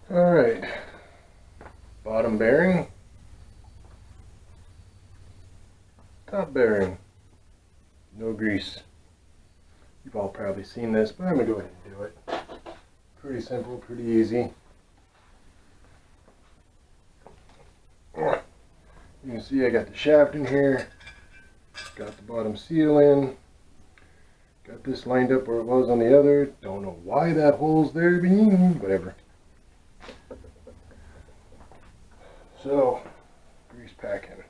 Alright, bottom bearing, top bearing, no grease. You've all probably seen this, but I'm going to go ahead and do it. Pretty simple, pretty easy. You can see I got the shaft in here, got the bottom seal in, got this lined up where it was on the other. Don't know why that hole's there, but whatever. So, grease packing.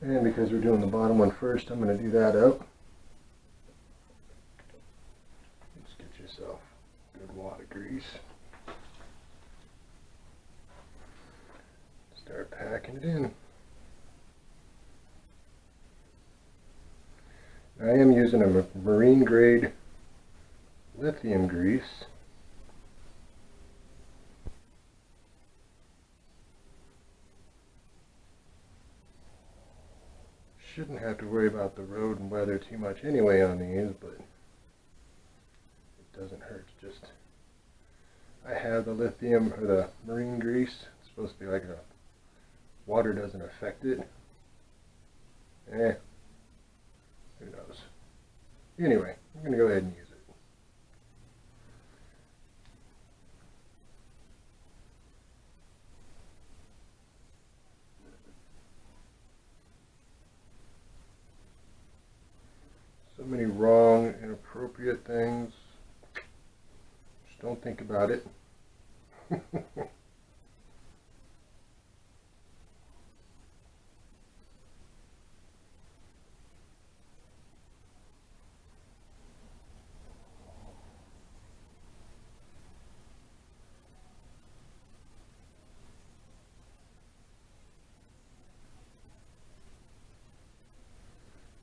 And because we're doing the bottom one first, I'm going to do that up. Just get yourself a good wad of grease. Start packing it in. I am using a marine grade lithium grease. Shouldn't have to worry about the road and weather too much anyway on these, but it doesn't hurt to just... I have the lithium, or the marine grease. It's supposed to be like a... water doesn't affect it. Who knows. Anyway, I'm going to go ahead and use it. So many wrong, inappropriate things. Just don't think about it.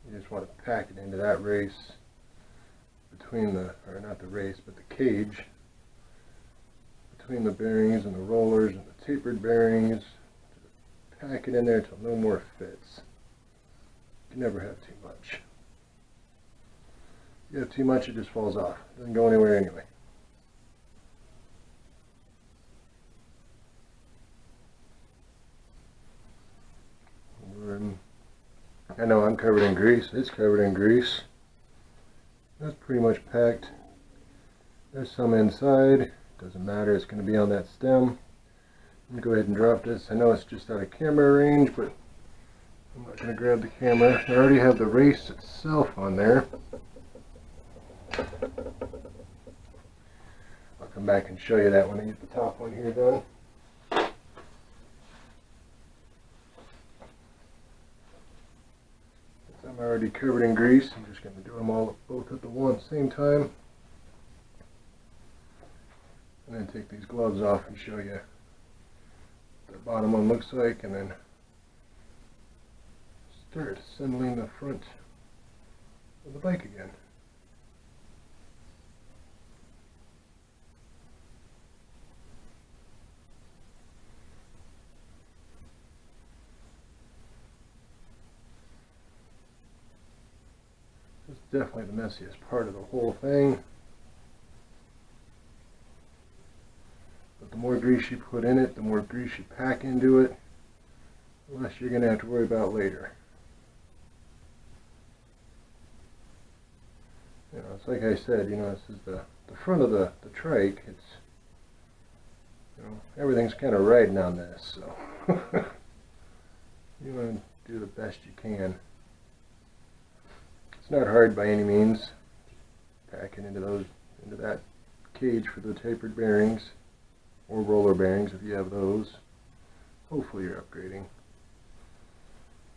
You just want to pack it into that race between the, or not the race, but the cage between the bearings and the rollers and the tapered bearings. Pack it in there until no more fits. You can never have too much. If you have too much, it just falls off. It doesn't go anywhere anyway. I know I'm covered in grease. It's covered in grease. That's pretty much packed. There's some inside. Doesn't matter. It's going to be on that stem. I'm going to go ahead and drop this. I know it's just out of camera range, but I'm not going to grab the camera. I already have the race itself on there. I'll come back and show you that when I get the top one here done. I'm already covered in grease. I'm just going to do them all both at the same time. And then take these gloves off and show you what the bottom one looks like, and then start assembling the front of the bike again. This is definitely the messiest part of the whole thing. But the more grease you put in it, the more grease you pack into it, the less you're going to have to worry about later. You know, it's like I said, you know, this is the front of the trike. It's, you know, everything's kind of riding on this, so you want to do the best you can. It's not hard by any means. Pack it into that cage for the tapered bearings, or roller bearings if you have those. Hopefully you're upgrading.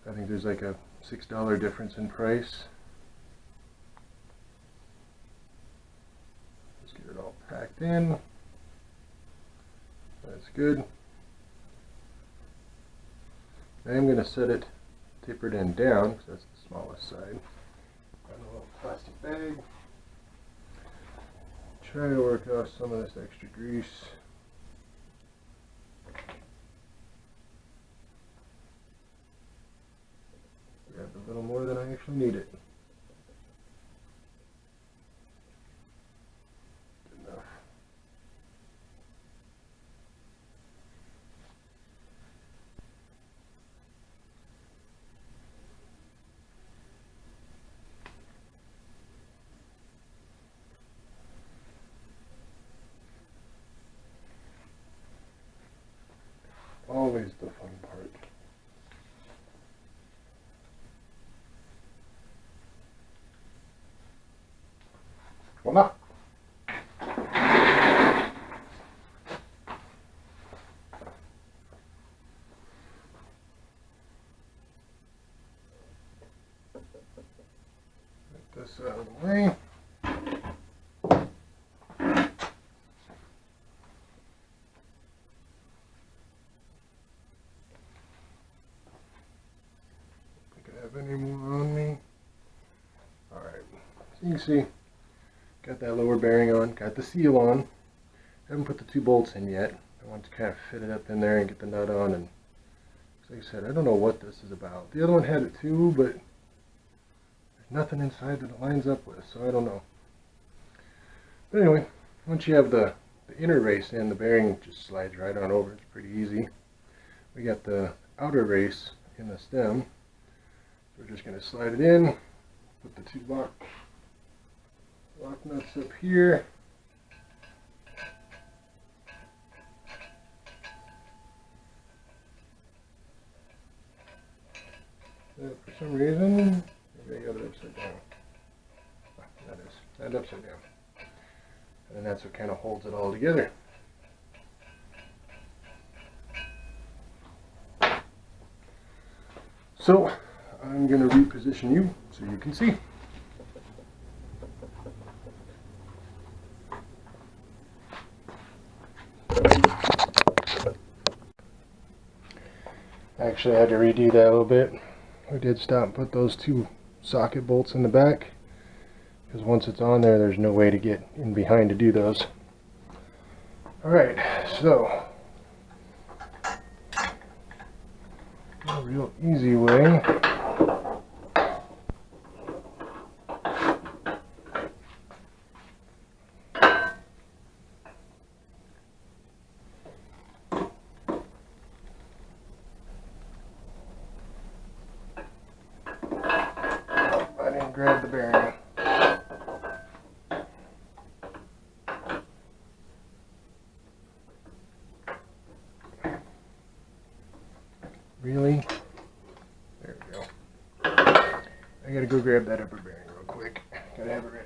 I think there's like a $6 difference in price. Let's get it all packed in. That's good. I am going to set it tapered end down because that's the smallest side. Got a little plastic bag. try to work off some of this extra grease. Grabbed a little more than I actually needed. Good enough. Always the fun part. Voila! Get this out of the way. Any more on me? Alright, so you can see, got that lower bearing on, got the seal on. Haven't put the 2 bolts in yet. I want to kind of fit it up in there and get the nut on. And like I said, I don't know what this is about. The other one had it too, but there's nothing inside that it lines up with, so I don't know. But anyway, once you have the inner race in, the bearing just slides right on over. It's pretty easy. We got the outer race in the stem. We're just going to slide it in, put the 2 lock nuts up here. For some reason, maybe I got it upside down. That upside down. And that's what kind of holds it all together. So, I'm going to reposition you so you can see. Actually, I had to redo that a little bit. I did stop and put those 2 socket bolts in the back, because once it's on there, there's no way to get in behind to do those. Alright, so a real easy way. Grab the bearing. Really? There we go. I gotta go grab that upper bearing real quick. Gotta have it ready.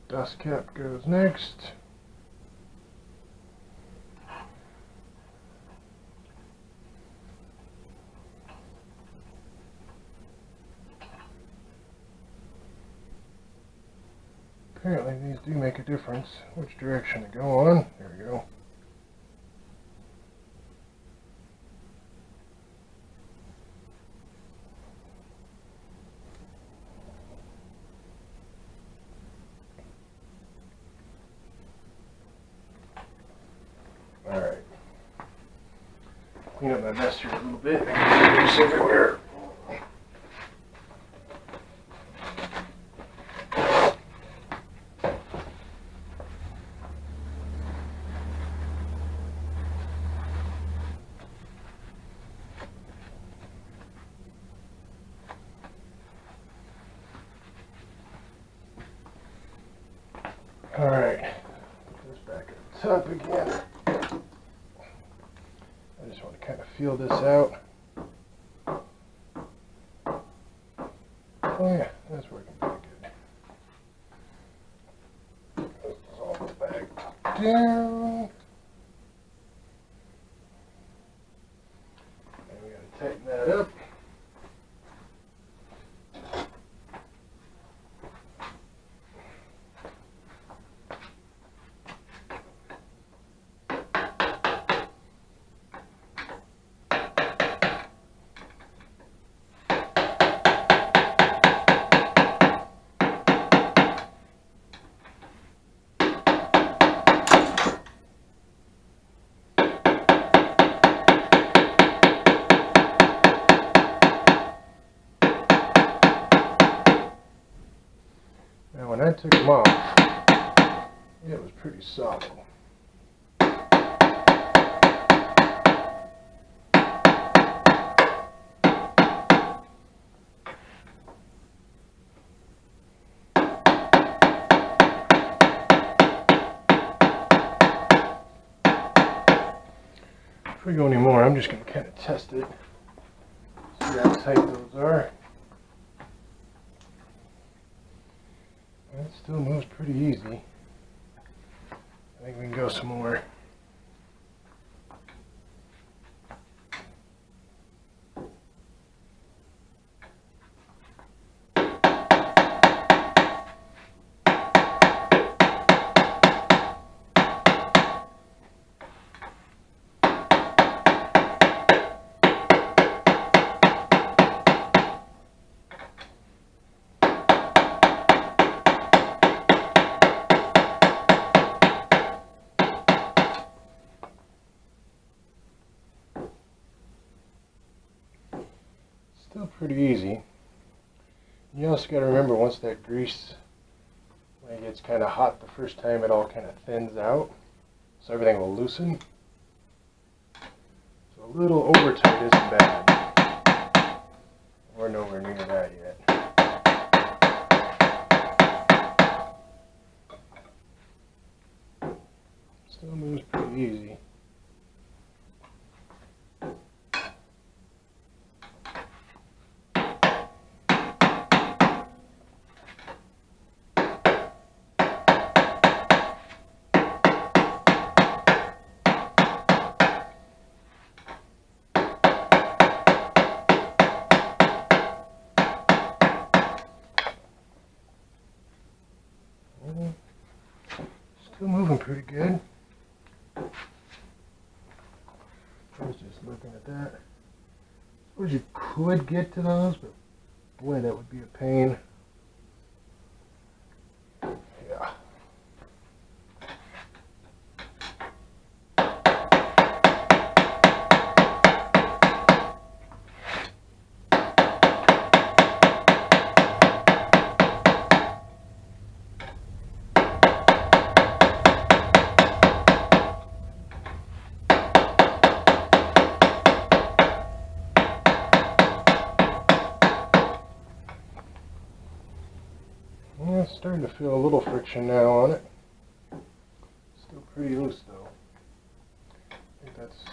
Dust cap goes next. Apparently these do make a difference which direction to go on. There we go. Alright. Clean up my mess here a little bit. I got grease everywhere. Alright. Put this back up top again. I just want to kind of feel this out. Oh yeah, that's working pretty good. All back down. And we gotta tighten that up. Now when I took them off, it was pretty solid. Before we go anymore, I'm just going to kind of test it, see how tight those are. It still moves pretty easy. I think we can go some more. Still pretty easy. You also got to remember, once that grease, when it gets kind of hot the first time, it all kind of thins out, so everything will loosen. So a little over tight isn't bad. We're nowhere near that yet. Still moves pretty easy. Still moving pretty good. I was just looking at that. I suppose you could get to those, but boy, that would be a pain. Yeah. It's starting to feel a little friction now on it. Still pretty loose though. I think that's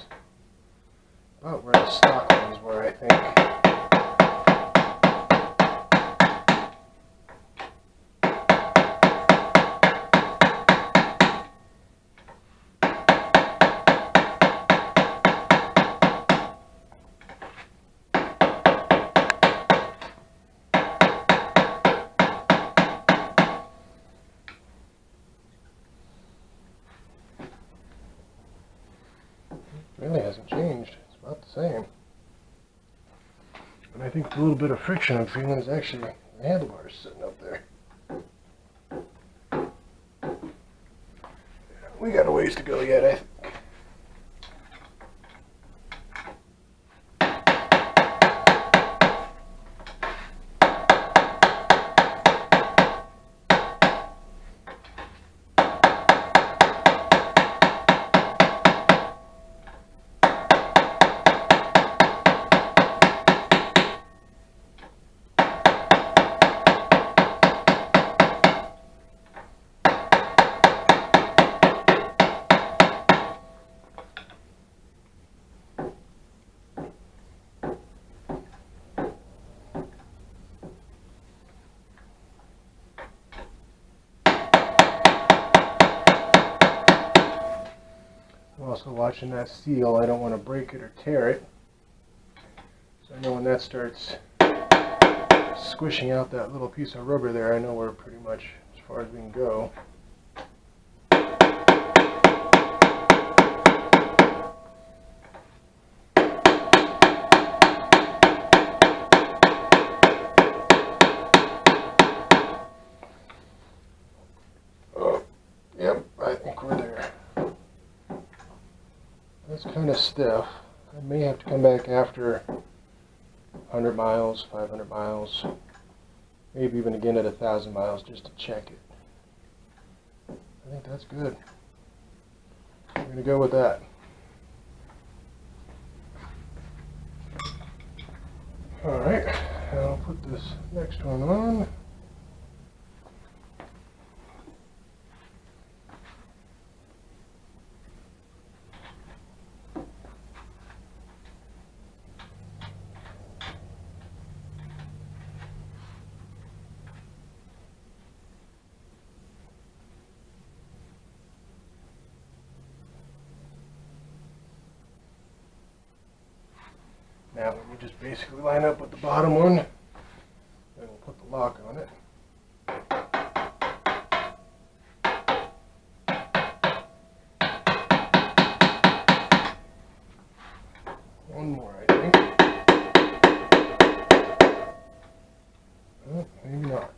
about where the stock ones were, I think. Really hasn't changed. It's about the same. And I think the little bit of friction I'm feeling is actually the handlebars sitting up there. We got a ways to go yet, I think. also watching that seal. I don't want to break it or tear it. So I know when that starts squishing out that little piece of rubber there, I know we're pretty much as far as we can go. Oh, yep, I think we're there. That's kind of stiff. I may have to come back after 100 miles, 500 miles, maybe even again at 1,000 miles just to check it. I think that's good. I'm going to go with that. Alright, I'll put this next one on. Now we just basically line up with the bottom one, and we'll put the lock on it. One more, I think. Oh, maybe not.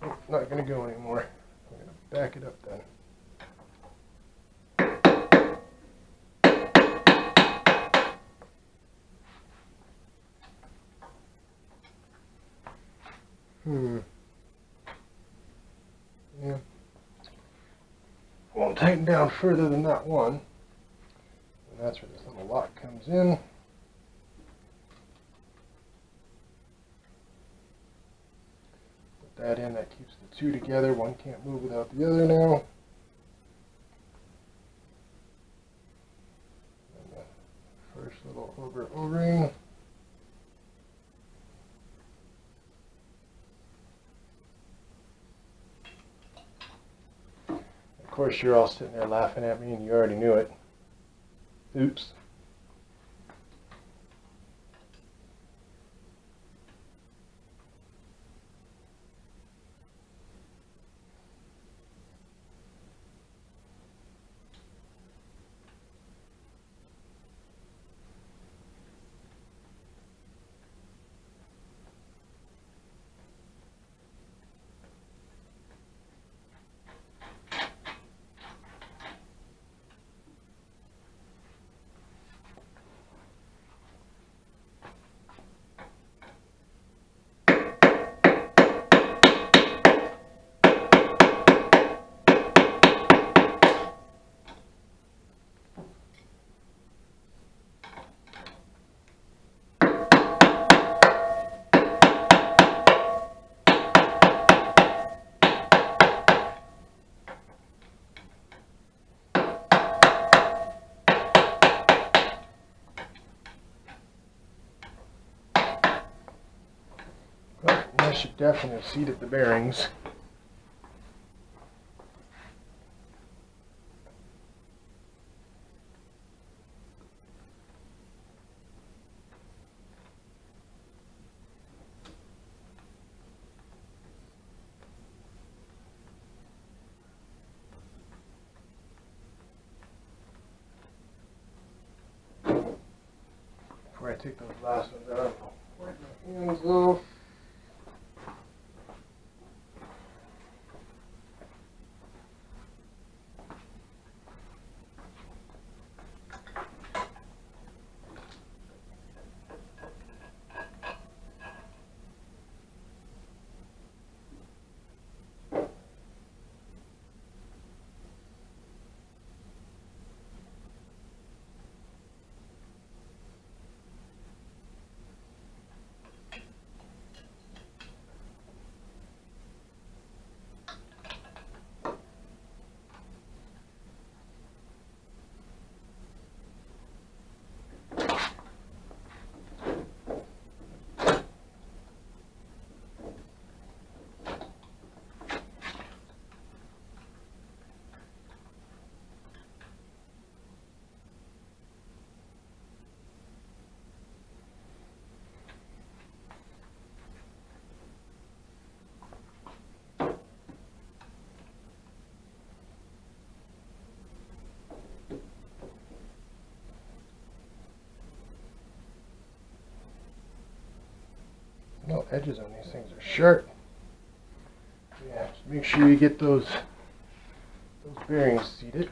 Oh, not going to go anymore. I'm going to back it up then. Yeah. Won't tighten down further than that one. And that's where this little lock comes in. Put that in, that keeps the two together. One can't move without the other now. And the first little over O-ring. Of course, you're all sitting there laughing at me and you already knew it. Oops. I should definitely have seated the bearings. Before I take those last ones out, I'll wipe my hands off. No edges on these things are sharp. Yeah, just make sure you get those bearings seated.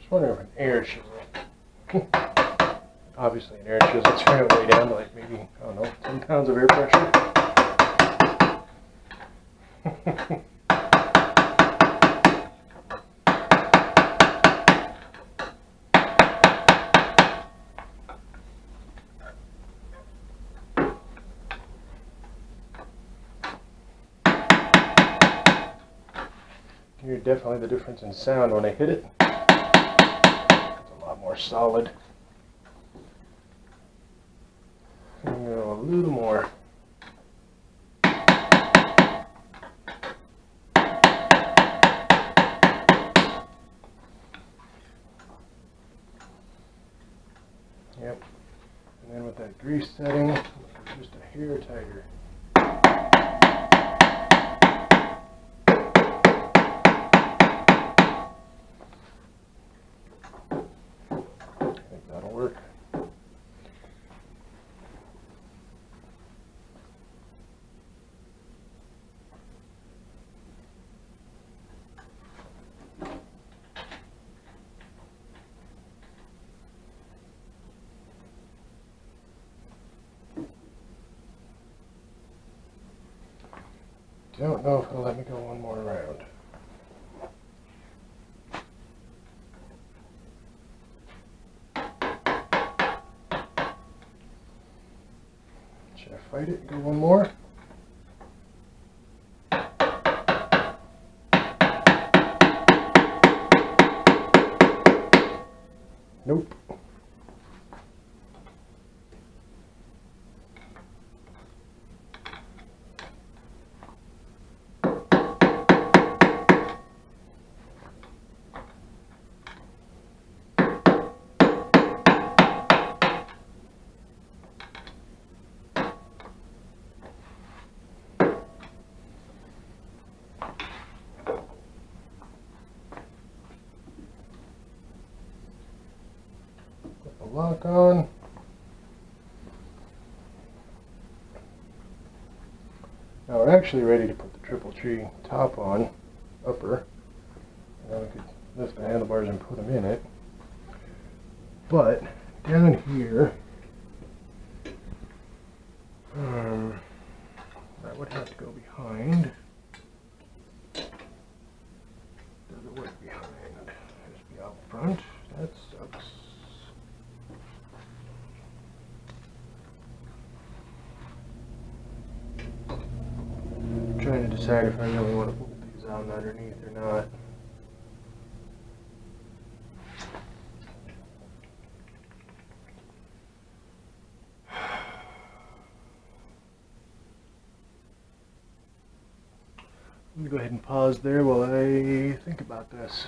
I wonder if an air chisel, obviously an air chisel, turn it way down to like maybe, I don't know, 10 pounds of air pressure. Hear definitely the difference in sound when I hit it. More solid. And go a little more. Yep. And then with that grease setting, just a hair tighter. Work. Don't know if it'll let me go one more round. Should I fight it and go one more? Nope. Lock on. Now we're actually ready to put the triple tree top on, upper. Now we could lift the handlebars and put them in it. But down here, that would have to go behind. Does it work behind? Just be out front. That sucks. Trying to decide if I really want to put these on underneath or not. Let me go ahead and pause there while I think about this.